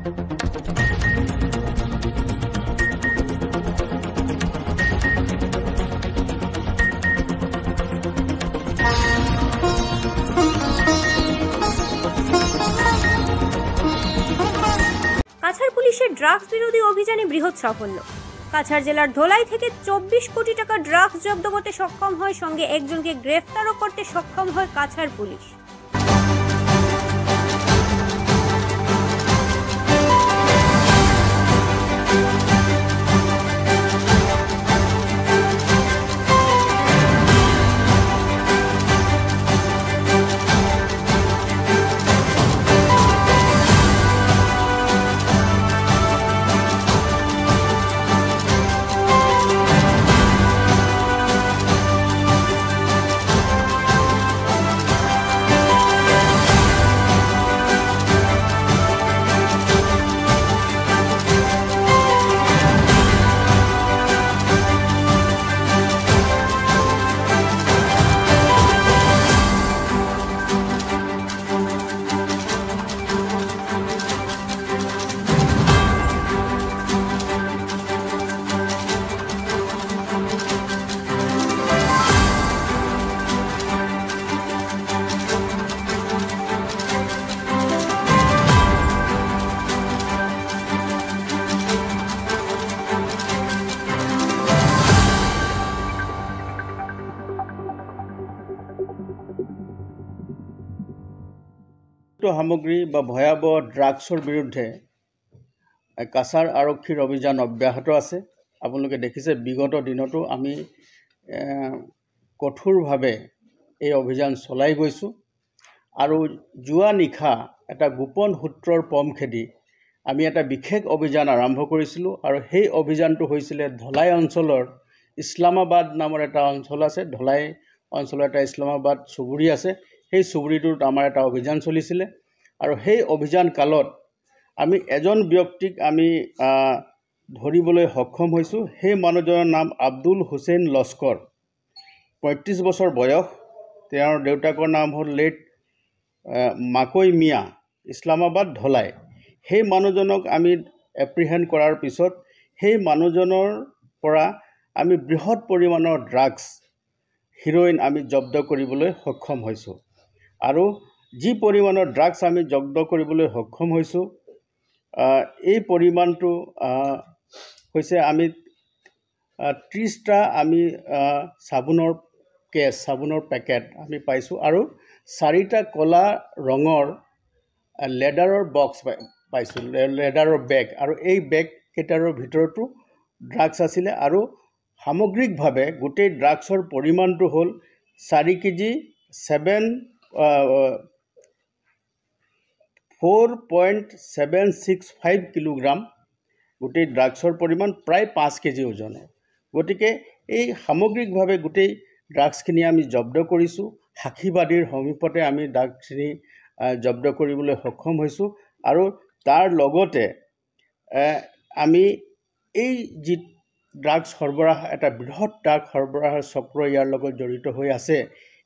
কাছাড় পুলিশের ড্রাগস বিরোধী অভিযানে বৃহৎ সাফল্য। কাছাড় জেলার ধলাই থেকে 24 কোটি টাকা ড্রাগস জব্দ করতে সক্ষম হয়, সঙ্গে একজনকে গ্রেফতারও করতে সক্ষম হয় কাছাড় পুলিশ। সামগ্ৰী বা ভয়াবহ ড্ৰাগছৰ বিৰুদ্ধে কাছাৰ আৰক্ষীৰ অভিযান অব্যাহত আছে। আপোনালোকে দেখিছে বিগত দিনতো আমি কঠোৰভাৱে এই অভিযান চলাই গৈছোঁ আৰু যোৱা নিশা এটা গোপন সূত্ৰৰ পম খেদি আমি এটা বিশেষ অভিযান আৰম্ভ কৰিছিলোঁ আৰু সেই অভিযানটো হৈছিলে ধলাই অঞ্চলৰ ইছলামাবাদ নামৰ এটা অঞ্চল আছে। ধলাই অঞ্চলৰ এটা ইছলামাবাদ চুবুৰী আছে। সেই চুবুৰীটোত আমাৰ এটা অভিযান চলিছিলে আৰু সেই অভিযান কালত আমি এজন ব্যক্তিক আমি ধৰিবলৈ সক্ষম হৈছোঁ। সেই মানুহজনৰ নাম আব্দুল হুছেইন লস্কৰ, 35 বছৰ বয়স। তেওঁৰ দেউতাকৰ নাম হ'ল লেট মাকৈ মিয়া, ইছলামাবাদ ধলাই। সেই মানুহজনক আমি এপ্ৰিহেণ্ড কৰাৰ পিছত সেই মানুহজনৰ পৰা আমি বৃহৎ পৰিমাণৰ ড্ৰাগছ হিৰ'ইন আমি জব্দ কৰিবলৈ সক্ষম হৈছোঁ আৰু যি পৰিমাণৰ ড্ৰাগছ আমি জব্দ কৰিবলৈ সক্ষম হৈছোঁ এই পৰিমাণটো হৈছে আমি 30টা আমি চাবোনৰ পেকেট আমি পাইছোঁ আৰু 4টা ক'লা ৰঙৰ লেডাৰৰ বক্স পাইছোঁ, লেডাৰৰ বেগ। আৰু এই বেগকেইটাৰ ভিতৰতো ড্ৰাগছ আছিলে আৰু সামগ্ৰিকভাৱে গোটেই ড্ৰাগছৰ পৰিমাণটো হ'ল 4 কেজি 4.765 কিলোগ্ৰাম। গোটেই ড্ৰাগছৰ পৰিমাণ প্ৰায় 5 কেজি ওজনৰ। গতিকে এই সামগ্ৰিকভাৱে গোটেই ড্ৰাগছখিনি আমি জব্দ কৰিছোঁ। সাক্ষীবাদীৰ সমীপতে আমি ড্ৰাগছখিনি জব্দ কৰিবলৈ সক্ষম হৈছোঁ আৰু তাৰ লগতে আমি এই যি ড্ৰাগছ সৰবৰাহ, এটা বৃহৎ ড্ৰাগছ সৰবৰাহৰ চক্ৰ ইয়াৰ লগত জড়িত হৈ আছে,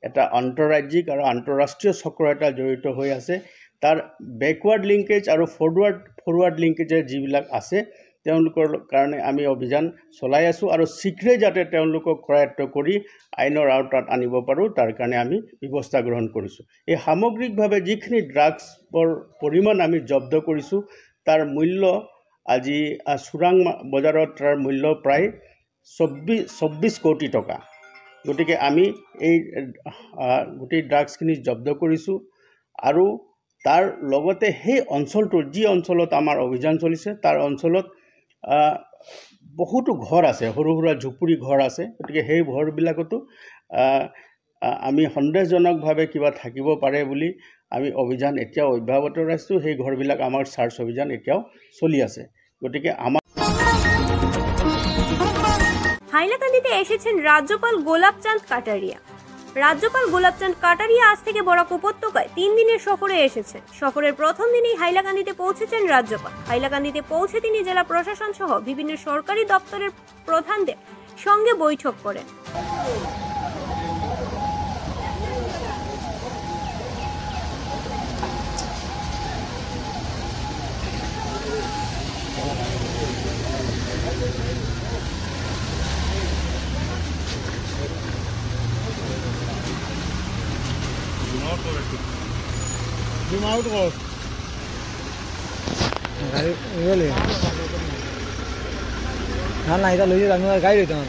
এটা আন্তঃৰাজ্যিক আৰু আন্তঃৰাষ্ট্ৰীয় চক্ৰ এটা জড়িত হৈ আছে। তাৰ বেকৱাৰ্ড লিংকেজ আৰু ফৰৱাৰ্ড লিংকেজৰ যিবিলাক আছে তেওঁলোকৰ কাৰণে আমি অভিযান চলাই আছোঁ আৰু শীঘ্ৰেই যাতে তেওঁলোকক কৰায়ত্ব কৰি আইনৰ আওতাত আনিব পাৰোঁ তাৰ কাৰণে আমি ব্যৱস্থা গ্ৰহণ কৰিছোঁ। এই সামগ্ৰিকভাৱে যিখিনি ড্ৰাগছৰ পৰিমাণ আমি জব্দ কৰিছোঁ তাৰ মূল্য আজি চোৰাং বজাৰত তাৰ মূল্য প্ৰায় 24 কোটি টকা। গতিকে আমি এই গোটেই ড্ৰাগছখিনি জব্দ কৰিছোঁ আৰু তাৰ লগতে সেই অঞ্চলটোৰ যি অঞ্চলত আমাৰ অভিযান চলিছে তাৰ অঞ্চলত বহুতো ঘৰ আছে, সৰু সুৰা ঝুপুৰি ঘৰ আছে। গতিকে সেই ঘৰবিলাকতো আমি সন্দেহজনকভাৱে কিবা থাকিব পাৰে বুলি আমি অভিযান এতিয়াও অব্যাহত ৰাখিছোঁ। সেই ঘৰবিলাক আমাৰ সাৰ্চ অভিযান এতিয়াও চলি আছে। গতিকে আমার হাইলাকান্দিতে এসেছেন রাজ্যপাল গোলাপচাঁদ কাটারিয়া। রাজ্যপাল গোলাপচাঁদ কাটারিয়া আজ থেকে বরাক উপত্যকায় 3 দিনের সফরে এসেছেন। সফরের প্রথম দিনেই হাইলাকান্দিতে পৌঁছেছেন রাজ্যপাল। হাইলাকান্দিতে পৌঁছে তিনি জেলা প্রশাসন সহ বিভিন্ন সরকারি দপ্তরের প্রধানদের সঙ্গে বৈঠক করেন। आउट करो गाड़ी ये ले ना ना इधर ले जा मैं गाड़ी लेता हूं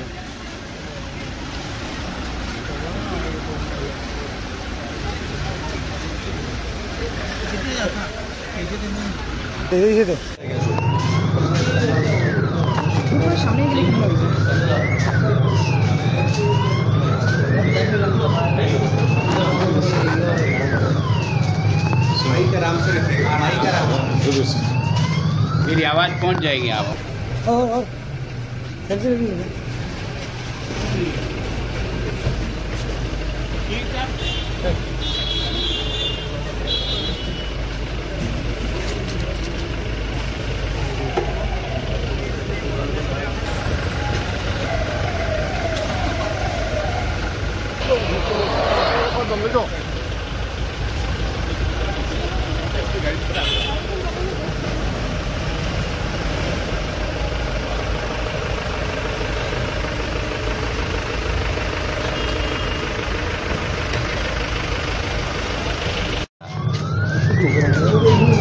दे दे तो सामने के लिए आराम से मेरी आवाज़ पहुंच जाएगी आप और सबसे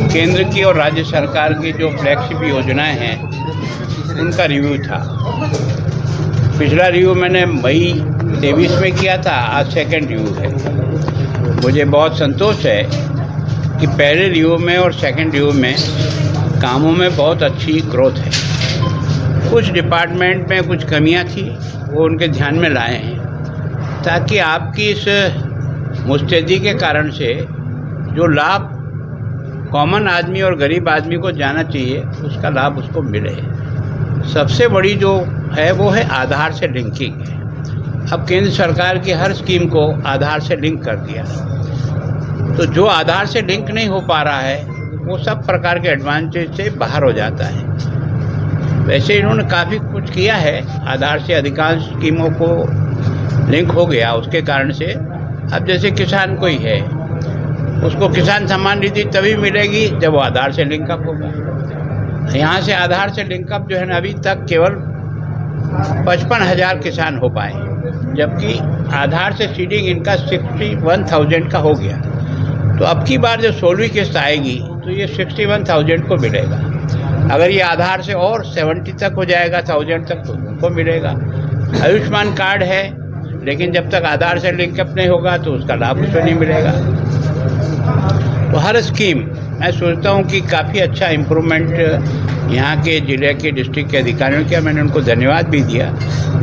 केंद्र की और राज्य सरकार की जो फ्लैगशिप योजनाएं हैं उनका रिव्यू था। पिछला रिव्यू मैंने मई 23 में किया था, आज सेकंड रिव्यू है। मुझे बहुत संतोष है कि पहले रिव्यू में और सेकंड रिव्यू में कामों में बहुत अच्छी ग्रोथ है। कुछ डिपार्टमेंट में कुछ कमियां थी, वो उनके ध्यान में लाए हैं ताकि आपकी इस मुस्तैदी के कारण से जो लाभ कॉमन आदमी और गरीब आदमी को जाना चाहिए उसका लाभ उसको मिले। सबसे बड़ी जो है वो है आधार से लिंकिंग है। अब केंद्र सरकार की हर स्कीम को आधार से लिंक कर दिया, तो जो आधार से लिंक नहीं हो पा रहा है वो सब प्रकार के एडवांटेज से बाहर हो जाता है। वैसे इन्होंने काफ़ी कुछ किया है, आधार से अधिकांश स्कीमों को लिंक हो गया, उसके कारण से अब जैसे किसान कोई है उसको किसान सम्मान निधि तभी मिलेगी जब वो आधार से लिंकअप होगा। यहाँ से आधार से लिंकअप जो है ना अभी तक केवल 55,000 किसान हो पाए, जबकि आधार से सीडिंग इनका 61,000 का हो गया। तो अब की बार जब 16वीं किस्त आएगी तो ये 61,000 को मिलेगा। अगर ये आधार से और 70 तक हो जाएगा 1000 तक तो उनको मिलेगा। आयुष्मान कार्ड है, लेकिन जब तक आधार से लिंकअप नहीं होगा तो उसका लाभ उसको नहीं मिलेगा। तो हर स्कीम मैं सोचता हूँ कि काफ़ी अच्छा इम्प्रूवमेंट यहाँ के ज़िले के डिस्ट्रिक्ट के अधिकारियों किया। मैंने उनको धन्यवाद भी दिया।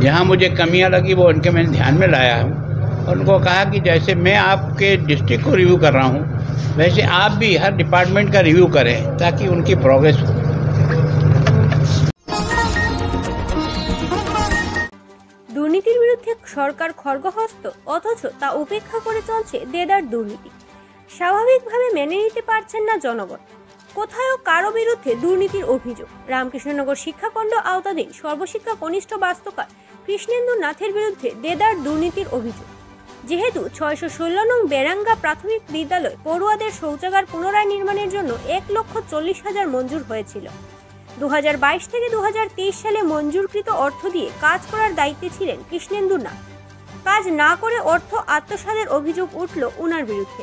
जहाँ मुझे कमियाँ लगी वो उनके मैंने ध्यान में लाया हूँ और उनको कहा कि जैसे मैं आपके डिस्ट्रिक्ट को रिव्यू कर रहा हूँ वैसे आप भी हर डिपार्टमेंट का रिव्यू करें ताकि उनकी प्रोग्रेस हो। দুর্নীতির বিরুদ্ধে সরকার খড়গহস্ত, অথচ তা উপেক্ষা করে চলছে দেদার দুর্নীতি। স্বাভাবিকভাবে মেনে নিতে পারছেন না জনগণ। কোথাও কারো বিরুদ্ধে দুর্নীতির অভিযোগ। রামকৃষ্ণনগর শিক্ষাখণ্ড আওতাধীন সর্বশিক্ষা কনিষ্ঠ বাস্তকার কৃষ্ণেন্দু নাথের বিরুদ্ধে দেদার দুর্নীতির অভিযোগ। যেহেতু 616 নং বেরাঙ্গা প্রাথমিক বিদ্যালয় পড়ুয়াদের শৌচাগার পুনরায় নির্মাণের জন্য 1,40,000 মঞ্জুর হয়েছিল। 2022 থেকে 2023 সালে মঞ্জুরকৃত অর্থ দিয়ে কাজ করার দায়িত্বে ছিলেন কৃষ্ণেন্দু নাথ। কাজ না করে অর্থ আত্মসাতের অভিযোগ উঠল উনার বিরুদ্ধে।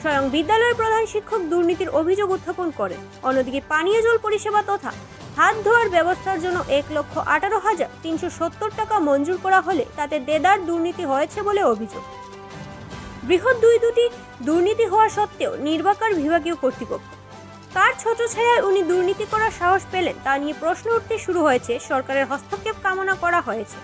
স্বয়ং বিদ্যালয়ের প্রধান শিক্ষক দুর্নীতির অভিযোগ উত্থাপন করেন। অন্যদিকে পানীয় জল পরিষেবা তথা হাত ধোয়ার ব্যবস্থার জন্য 1,18,370 টাকা মঞ্জুর করা হলে তাতে দেদার দুর্নীতি হয়েছে বলে অভিযোগ। বৃহৎ দুটি দুর্নীতি হওয়া সত্ত্বেও নির্বাকার বিভাগীয় কর্তৃপক্ষ কার ছত্রছায়ায় উনি দুর্নীতি করার সাহস পেলেন তা নিয়ে প্রশ্ন উঠতে শুরু হয়েছে। সরকারের হস্তক্ষেপ কামনা করা হয়েছে।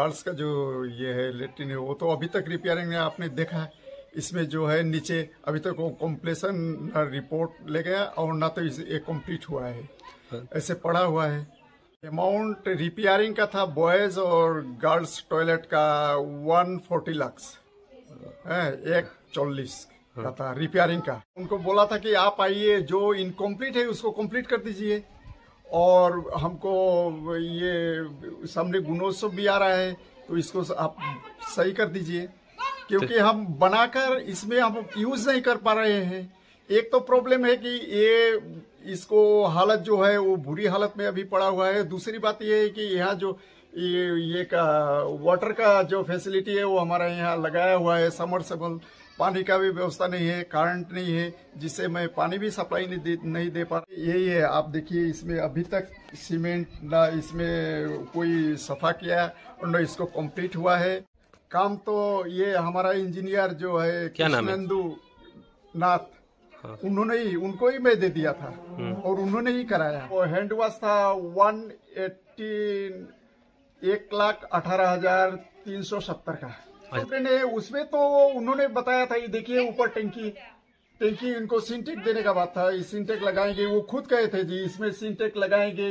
गार्ड्स का जो ये है लेट्रिन है वो तो अभी तक रिपेयरिंग है, आपने देखा है। इसमें जो है नीचे अभी तक वो कॉम्प्लेशन रिपोर्ट ले गया और ना तो ये कंप्लीट हुआ है, ऐसे पड़ा हुआ है। अमाउंट रिपेयरिंग का था बॉयज और गर्ल्स टॉयलेट का 140 लाख है, 140 का था रिपेयरिंग का। उनको बोला था कि आप आइए, जो इनकम्प्लीट है उसको कंप्लीट कर दीजिए, और हमको ये सामने गुणोत्सव भी आ रहा है तो इसको आप सही कर दीजिए, क्योंकि हम बनाकर इसमें हम यूज नहीं कर पा रहे हैं। एक तो प्रॉब्लम है कि ये इसको हालत जो है वो बुरी हालत में अभी पड़ा हुआ है। दूसरी बात ये है कि यहाँ जो ये का वाटर का जो फैसिलिटी है वो हमारा यहाँ लगाया हुआ है, समरसेबल, पानी का भी व्यवस्था नहीं है, करंट नहीं है, जिससे मैं पानी भी सप्लाई नहीं दे पा रहा। यही है, आप देखिए इसमें अभी तक सीमेंट ना इसमें कोई सफा किया और न इसको कंप्लीट हुआ है। काम तो ये हमारा इंजीनियर जो है कृष्णेंदु नाथ, उन्होंने ही, उनको ही मैं दे दिया था और उन्होंने ही कराया। वो हैंड वॉश था 1,18,370 का। उसमें तो उसमें बताया था, ये देखिए ऊपर टैंकी इनको सिंटेक देने का बात था, सिंटेक लगाएंगे। वो खुद कहे थे जी इसमें सिंटेक लगाएंगे,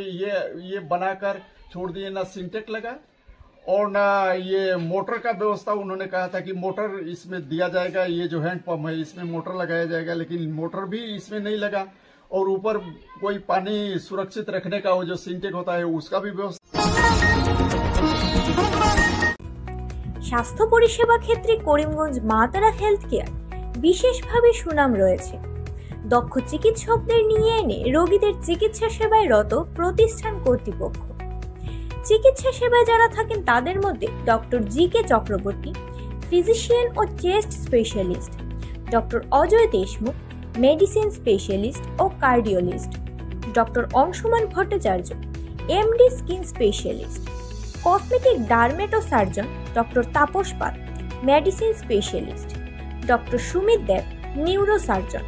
ये बनाकर छोड़ दिए, ना सिंटेक लगा और ना ये मोटर का व्यवस्था। उन्होंने कहा था कि मोटर इसमें दिया जाएगा, ये जो हैंड पंप है इसमें मोटर लगाया जाएगा, लेकिन मोटर भी इसमें नहीं लगा। और ऊपर कोई पानी सुरक्षित रखने का वो जो सिंटेक होता है उसका भी व्यवस्था। স্বাস্থ্য পরিষেবা ক্ষেত্রে করিমগঞ্জ মা তারা হেলথ কেয়ার বিশেষভাবে সুনাম রয়েছে। দক্ষ চিকিৎসকদের নিয়ে এনে রোগীদের চিকিৎসা সেবায় রত প্রতিষ্ঠান কর্তৃপক্ষ। চিকিৎসা সেবায় যারা থাকেন তাদের মধ্যে ডক্টর জি.কে. চক্রবর্তী, ফিজিশিয়ান ও chest specialist, doctor Ajay Deshmukh, medicine specialist ও cardiologist, doctor Anshuman Bhattacharya, MD skin specialist, cosmetic dermato surgeon doctor Tapas Pal, medicine specialist, doctor Sumit Deb, neurosurgeon,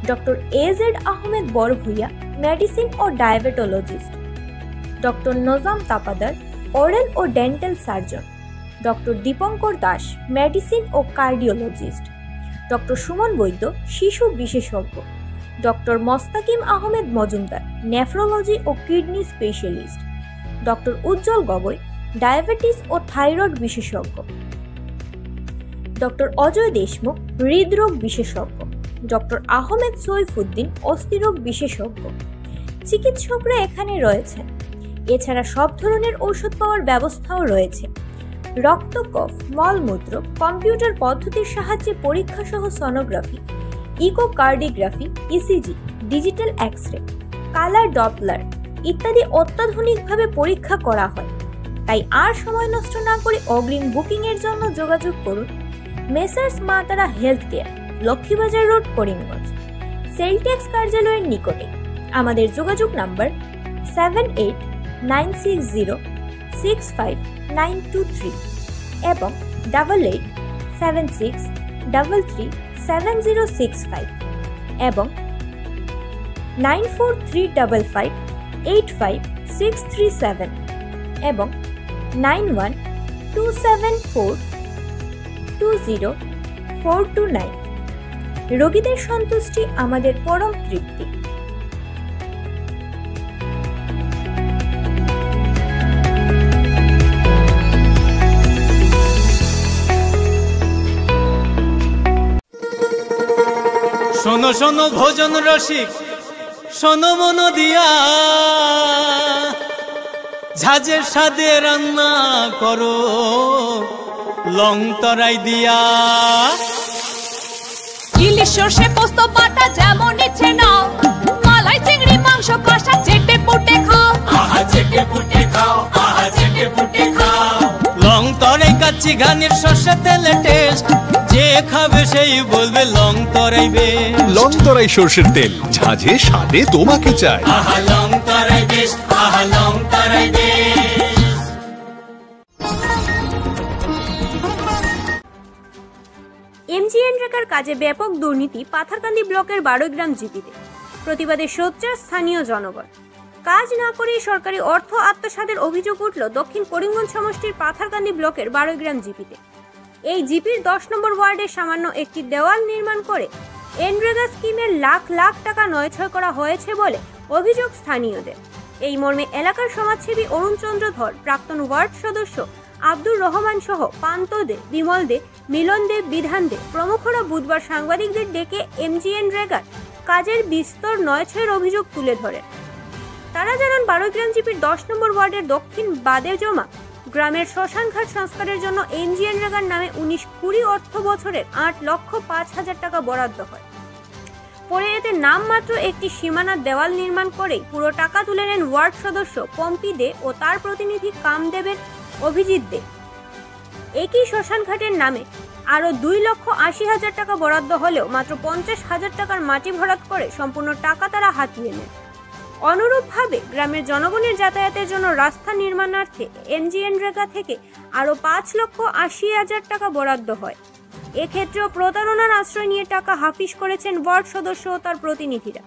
doctor A Z Ahmed Barbhuiya, medicine ও diabetologist, doctor Nazam Tapadar, oral ও dental surgeon, doctor Dipankar Das, medicine ও cardiologist, doctor Suman Baidya, শিশু বিশেষজ্ঞ, doctor Mostakim Ahmed Majumdar, nephrology ও kidney specialist, doctor উজ্জ্বল Gogoi, diabetes ও thyroid বিশেষজ্ঞ, doctor Ajay Deshmukh, হৃদরোগ বিশেষজ্ঞ, doctor Ahmed Saifuddin, অস্থিরোগ বিশেষজ্ঞ। চিকিৎসকরা এখানে রয়েছেন। এছাড়া সব ধরনের ঔষধ পাওয়ার ব্যবস্থাও রয়েছে। রক্ত, কফ, মলমূত্র, কম্পিউটার পদ্ধতির সাহায্যে পরীক্ষা সহ sonography, echocardiography, ECG, digital x-ray, colour Doppler ইত্যাদি অত্যাধুনিকভাবে পরীক্ষা করা হয়। তাই আর সময় নষ্ট না করে অগ্রিম বুকিং এর জন্য যোগাযোগ করুন মেসার্স মা তারা health care, Laxmibazar road, Karimganj, sell tax কার্যালয়ের নিকটে। আমাদের যোগাযোগ নাম্বার 7896065923 এবং 8876337065 এবং 9435585637 এবং 9127420429। রোগীদের সন্তুষ্টি আমাদের পরম তৃপ্তি। শোনো শোনো ভোজন রসিক, শোনো মন দিয়া, ঝাঁঝের স্বাদে রান্না করো লং তরাই দিয়া। ইলিশ সর্ষে পোস্ত বাটা যেমন ইচ্ছে নাও, মালাই চিংড়ি মাংস কষা চেটে পুটে খাও, আহা চেটে পুটে খাও, আহা চেটে পুটে খাও। লং তরাই কাচ্চি ঘানির সর্ষে তেলে টেস্ট, যে খাবে সেই বলবে লং তরাই বেশ। লং তরাই সর্ষের তেল, ঝাঁঝে স্বাদে তোমাকে চাই। আহা লং তরাই বেশ, আহা লং তরাই বেশ। এমজিএনরেগার কাজে ব্যাপক দুর্নীতি পাথারকান্দি ব্লকের 12 গ্রাম জিপিতে। প্রতিবাদে সোচ্চার স্থানীয় জনগণ। কাজ না করেই সরকারি অর্থ আত্মসাতের অভিযোগ উঠল দক্ষিণ করিমগঞ্জ সমষ্টির পাথারকান্দি ব্লকের 12 গ্রাম জিপিতে। এই জিপির 10 নম্বর ওয়ার্ডে সামান্য একটি দেওয়াল নির্মাণ করে এনরেগা স্কিমের লাখ লাখ টাকা নয়ছয় করা হয়েছে বলে অভিযোগ স্থানীয়দের। এই মর্মে এলাকার সমাজসেবী অরুণ চন্দ্র ধর, প্রাক্তন ওয়ার্ড সদস্য আব্দুর রহমান সহ পান্ত দে, বিমল দে, মিলন দে, বিধান দে প্রমুখরা বুধবার সাংবাদিকদের ডেকে এমজিএনরেগার কাজের বিস্তর নয়ছয়ের অভিযোগ তুলে ধরেন। তারা জানান 12 গ্রাম জিপির 10 নম্বর ওয়ার্ডের দক্ষিণ বাদে জমা গ্রামের শ্মশানঘাট সংস্কারের জন্য এমজিএনরেগার নামে 19-20 অর্থ বছরের 8,05,000 টাকা বরাদ্দ হয়। পরে এতে নামমাত্র একটি সীমানার দেওয়াল নির্মাণ করেই পুরো টাকা তুলে নেন ওয়ার্ড সদস্য পম্পি দে ও তার প্রতিনিধি কামদেবের অভিজিৎ দে। একই শ্মশানঘাটের নামে আরও 2,80,000 টাকা বরাদ্দ হলেও মাত্র 50,000 টাকার মাটি ভরাট করে সম্পূর্ণ টাকা তারা হাতিয়ে নেন। অনুরূপভাবে গ্রামের জনগণের যাতায়াতের জন্য রাস্তা নির্মাণার্থে এমজিএনরেগা থেকে আরও 5,80,000 টাকা বরাদ্দ হয়। এক্ষেত্রেও প্রতারণার আশ্রয় নিয়ে টাকা হাফিস করেছেন ওয়ার্ড সদস্য ও তার প্রতিনিধিরা।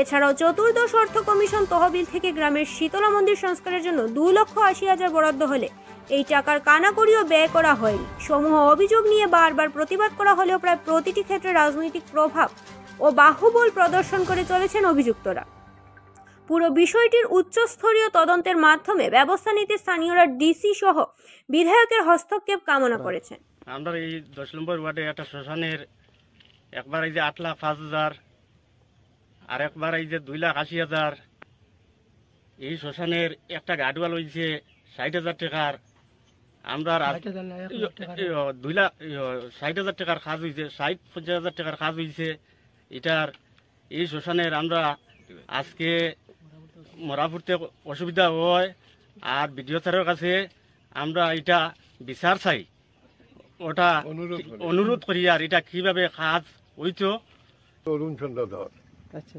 এছাড়াও চতুর্দশ অর্থ কমিশন তহবিল থেকে গ্রামের শীতলা মন্দির সংস্কারের জন্য 2,80,000 বরাদ্দ হলে এই টাকার কানাকড়িও ব্যয় করা হয়নি। সমূহ অভিযোগ নিয়ে বারবার প্রতিবাদ করা হলেও প্রায় প্রতিটি ক্ষেত্রে রাজনৈতিক প্রভাব ও বাহুবল প্রদর্শন করে চলেছেন অভিযুক্তরা। পুরো বিষয়টির উচ্চস্তরীয় তদন্তের মাধ্যমে ব্যবস্থা নিতে স্থানীয়রা ডিসি সহ বিধায়কের হস্তক্ষেপ কামনা করেছেন। আমরা এই 10 নম্বর ওয়ার্ডে একটা শ্মশানের একবার এই যে 8,05,000 আর একবার এই যে 2,80,000, এই শ্মশানের একটা গার্ডওয়াল হয়েছে 60,000 টাকার। আমরা 60,000 টাকার কাজ হয়েছে, 50,000 টাকার কাজ হয়েছে এটার। এই শ্মশানের আমরা আজকে মরা ফুটতে অসুবিধা হয়, আর বিডিও স্যারের কাছে আমরা এটা বিচার চাই, ওটা অনুরোধ করি। আর এটা কিভাবে কাজ হইতো। অরুণ চন্দ্র ধর, আচ্ছা,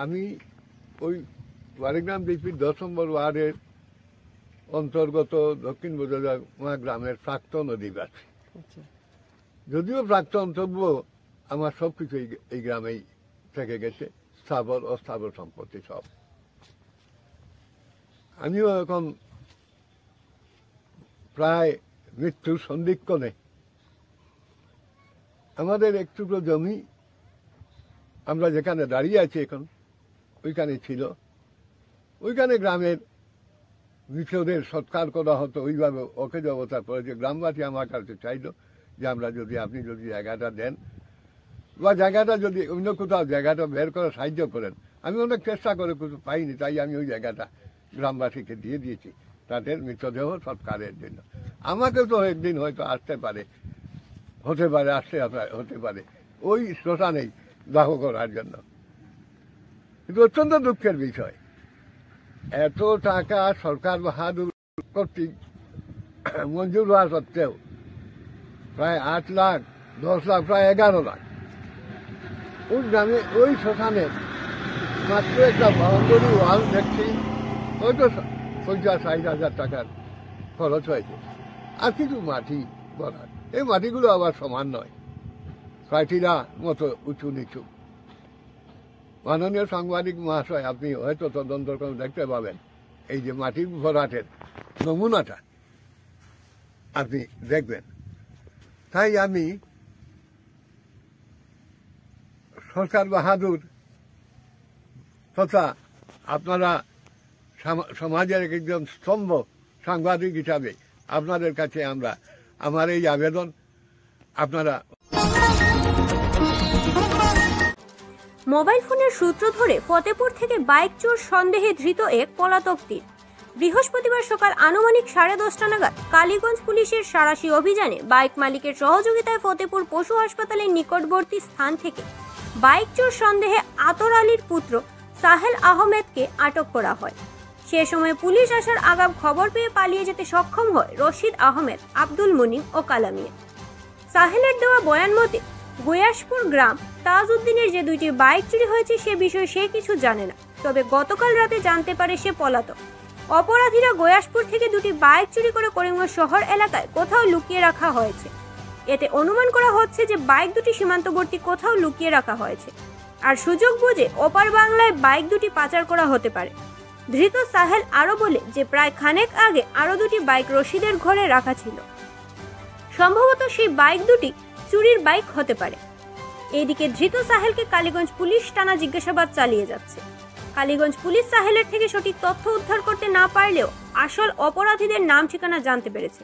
আমি ওই 12 গ্রাম জিপির 10 নম্বর ওয়ার্ডের অন্তর্গত দক্ষিণ বোঝা গ্রামের প্রাক্তন অধিবাসী। যদিও প্রাক্তন, তবুও আমার সবকিছু এই গ্রামেই থেকে গেছে, স্থাবর অস্থাবর সম্পত্তি সব। আমিও এখন প্রায় মৃত্যুর সন্ধিক্ষণে। আমাদের একটু জমি আমরা যেখানে দাঁড়িয়ে আছি এখন, ওইখানে ছিল। ওইখানে গ্রামের মৃতদের সৎকার করা হতো ওইভাবে ওকে অবতার পরে। যে গ্রামবাসী আমার কাছে চাইল যে আমরা যদি, আপনি যদি জায়গাটা দেন বা জায়গাটা যদি অন্য কোথাও জায়গাটা বের করে সাহায্য করেন। আমি অনেক চেষ্টা করে কিছু পাইনি, তাই আমি ওই জায়গাটা গ্রামবাসীকে দিয়ে দিয়েছি তাদের মৃতদেহ সৎকারের জন্য। আমাকে তো একদিন হয়তো আসতে পারে, হতে পারে ওই শ্মশানেই দাহ করার জন্য। কিন্তু অত্যন্ত দুঃখের বিষয়, এত টাকা সরকার বাহাদুর কর্তৃক মঞ্জুর হওয়া সত্ত্বেও প্রায় 8 লাখ, 10 লাখ, প্রায় 11 লাখ ওই গ্রামে ওই শ্মশানে মাত্র একটা বাউন্ডারি ওয়াল দেখছি, হয়তো 50-60,000 টাকার খরচ হয়েছে। আর কিছু মাটি ভরাট, এই মাটিগুলো আবার সমান নয়, কয়টিরা মতো উঁচু নিচু। মাননীয় সাংবাদিক মহাশয়, আপনি হয়তো তদন্ত করে দেখতে পাবেন এই যে মাটি ভরাটের নমুনাটা আপনি দেখবেন। তাই আমি সরকার বাহাদুর তথা আপনারা সমাজের একজন স্তম্ভ সাংবাদিক হিসাবে আপনাদের কাছে আমার এই আবেদন, আপনারা। মোবাইল ফোনের সূত্র ধরে ফতেপুর থেকে বাইক চোর সন্দেহে ধৃত এক পলাতক তীর। বৃহস্পতিবার সকাল আনুমানিক 10:30 নাগাদ কালীগঞ্জ পুলিশের সাঁড়াশি অভিযানে বাইক মালিকের সহযোগিতায় ফতেপুর পশু হাসপাতালের নিকটবর্তী স্থান থেকে বাইক চোর সন্দেহে আতর আলীর পুত্র সাহেল আহমেদকে আটক করা হয়। সে সময় পুলিশ আসার আগাম খবর পেয়ে পালিয়ে যেতে সক্ষম হয় রশিদ আহমেদ, আব্দুল মুনিম ও কালামিয়া। সাহেলের দেওয়া বয়ান মতে গয়াসপুর গ্রাম তাজউদ্দিনের যে 2টি বাইক চুরি হয়েছে সে বিষয়ে সে কিছু জানে না, তবে গতকাল রাতে জানতে পারে সে পলাতক। অপরাধীরা গয়াসপুর থেকে 2টি বাইক চুরি করে করিমগঞ্জ শহর এলাকায় কোথাও লুকিয়ে রাখা হয়েছে। এতে অনুমান করা হচ্ছে যে বাইক 2টি সীমান্তবর্তী কোথাও লুকিয়ে রাখা হয়েছে, আর সুযোগ বুঝে ওপার বাংলায় বাইক 2টি পাচার করা হতে পারে। ধৃত সাহেল আরো বলে যে প্রায় খানেক আগে আরো দুটি বাইক রশিদের ঘরে রাখা ছিল। সম্ভবত সেই বাইক দুটি চুরির বাইক হতে পারে। এদিকে ধৃত সাহেলকে কালীগঞ্জ পুলিশ টানা জিজ্ঞাসাবাদ চালিয়ে যাচ্ছে। কালীগঞ্জ পুলিশ সাহেলের থেকে সঠিক তথ্য উদ্ধার করতে না পারলেও আসল অপরাধীদের নাম ঠিকানা জানতে পেরেছে।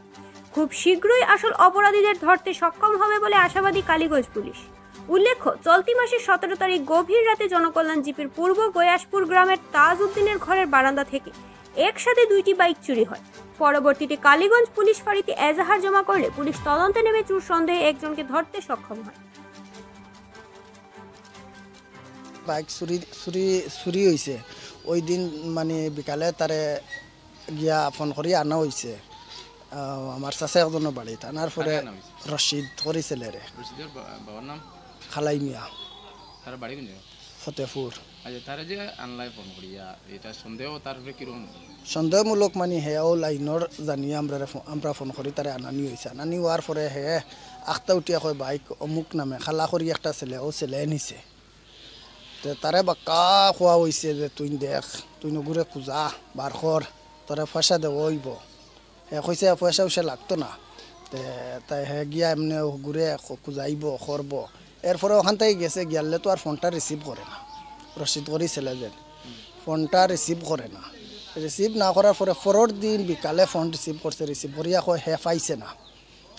খুব শীঘ্রই আসল অপরাধীদের ধরতে সক্ষম হবে বলে আশাবাদী কালীগঞ্জ পুলিশ। উল্লেখ্য, চলতি মাসের 17 তারিখ গভীর রাতে জনকল্যাণ জিপির পূর্ব গয়াসপুর গ্রামের তাজ উদ্দিনের ঘরের বারান্দা থেকে একসাথে 2টি বাইক চুরি হয়। পরবর্তীতে কালীগঞ্জ পুলিশ ফাঁড়িতে এজাহার জমা করলে পুলিশ তদন্তে নেমে চোর সন্দেহে একজনকে ধরতে সক্ষম হয়। বাইক চুরি হয়েছে ওই দিন মানে বিকালে তারে গিয়া ফোন করি আনা হয়েছে আমার চাচা একজনের বাড়িত আনার পরে রশিদ করেছিল রে খালাই মিয়া তার বাড়ি কোন ফতেপুর। আচ্ছা তারা যে আনলাই ফোন করিয়া এটা সন্দেহ তারপরে কিরকম সন্দেহমূলক মানে হেও লাইনর জানিয়ে আমরা ফোন করি তারে আনানি হয়েছে। আনানি হওয়ার পরে হে আখটা উঠিয়া কয় বাইক অমুক নামে খালা করি একটা ছেলে ও ছেলে নিছে। তারে বাক্কা খোয়া হয়েছে যে তুই দেখ তুই নগুরে খুঁজা বার কর তোরা পয়সা দেব হইব। হে কইছে পয়সা উইসা লাগতো না। তাই হে গিয়া এমনি ঘুরে খুঁজাইব করব। এরপরে ওখান থেকে গেছে গিয়ালে তো আর ফোনটা রিসিভ করে না। রশিদ করেছিল যে ফোনটা রিসিভ করে না। রিসিভ না করার পরে পরের দিন বিকালে ফোন রিসিভ করছে। রিসিভ করিয়া কয় হে পাইছে না।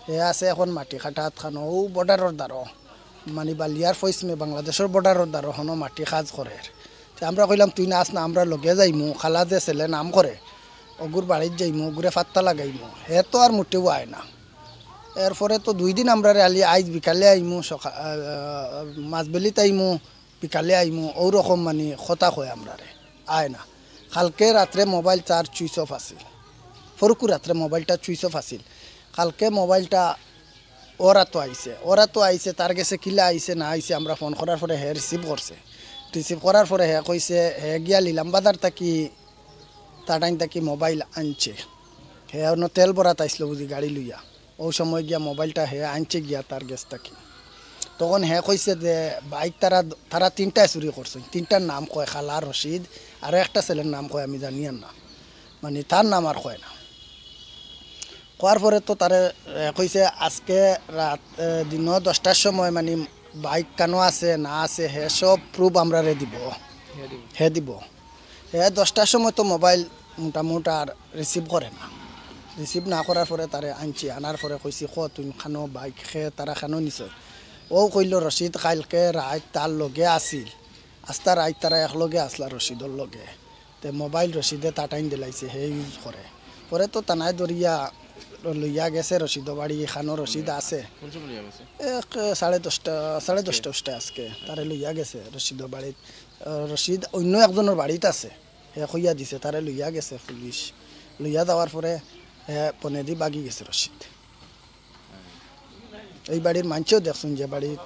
হে আছে এখন মাটি খাটাত খানো ও বর্ডারের দ্বারা মানে বালিয়ার ফইসমে বাংলাদেশের বর্ডারের দ্বারা হনো মাটি কাজ করে। আমরা কইলাম তুই না আস না আমরা লগে যাইমু খালা যে ছেলে নাম করে অগুর বাড়ির যাইমু অগুরে ফাত্তা লাগাইমু হে তো আর মোটেও আয় না। এরপরে তো 2 দিন আমরা আলি আইজ বিকালে আইমু মাঝবেলিতে আইমু বিকালে আইমু ওরকম মানে কথা কয় আমরা রে আয় না। কালকে রাত্রে মোবাইল চার্জ সুইচ অফ আছিল। ফরকু রাত্রে মোবাইলটা সুইচ অফ আছিল। কালকে মোবাইলটা ওরা তো আইছে তার গেছে কিলা আইছে না আইছে আমরা ফোন করার পরে হে রিসিভ করছে। রিসিভ করার পরে হে কইছে হে গিয়া লিলাম বাজার থাকি তাটাইন থাকি মোবাইল আনছে। হে অন্য তেল ভরাত আইসল বুঝি গাড়ি লইয়া ওই সময় গিয়া মোবাইলটা হে আনছে গিয়া তার গেছ থাকি। তখন হে কইছে যে বাইক তারা 3টায় চুরি করছে। 3টার নাম কয় খালা রশিদ আর একটা ছেলের নাম কয় আমি জানি না মানে তার নাম আর কয় না। কোয়ার পরে তো তারে কইছে আজকে রাত দিন 10টার সময় মানে বাইক কানো আছে না আছে হে সব প্রুফ আমরা দিব হে 10টার সময় তো মোবাইল মোটামুটি আর রিসিভ করে না। রিসিভ না করার পরে তারে আনছি। আনার পরে কইছি ক তুই খানো বাইক তারা খানো নিশ্চয়। ও কইল রশিদ কালকে রাত তার লগে আসিল আস্তা রাত তারা একলগে আসলা রশিদর লগে তে মোবাইল রশিদে টাটাইন দিলাইছে হে ইউজ করে। পরে তো তানাই দরিয়া লইয়া গেছে রশিদ বাড়ি এখানো রশিদ আছে 10:30 আজকে তারে লইয়া গেছে রশিদ বাড়িত। রশিদ অন্য একজনের বাড়িতে আছে হে কইয়া দিছে তারে লইয়া গেছে পুলিশ। লইয়া যাওয়ার পরে হে পনেদি বাগি গেছে রশিদ। এই বাড়ির মানুষও দেখছেন যে বাড়ির